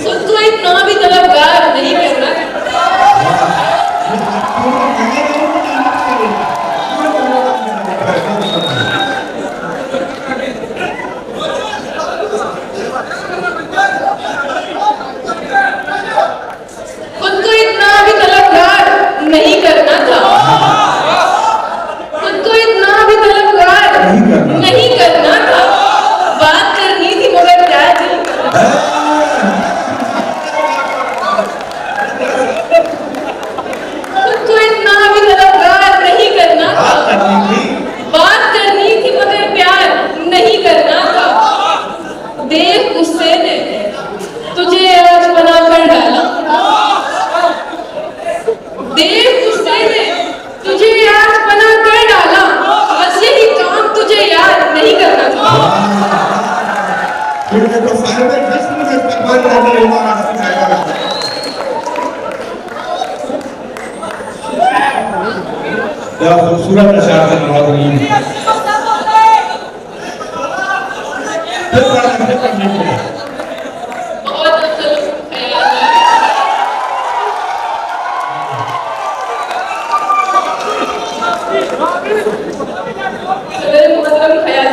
उसको इतना भी तलबगार नहीं करना। उनको इतना भी तलबगार नहीं करना था। उनको इतना भी तलबगार नहीं करना था। बात करनी थी मगर प्यार नहीं करना। उनको इतना भी तलबगार नहीं करना था। बात करनी थी मगर प्यार नहीं करना था। देख गुस्से ने तुझे आज बना कर डाला। देव गुस्से ने तुझे आज बना कर डाला। बस यही काम तुझे याद नहीं करना था। क्या खूबसूरत नशात है नाज़रीन। बहुत अफसर ख्याल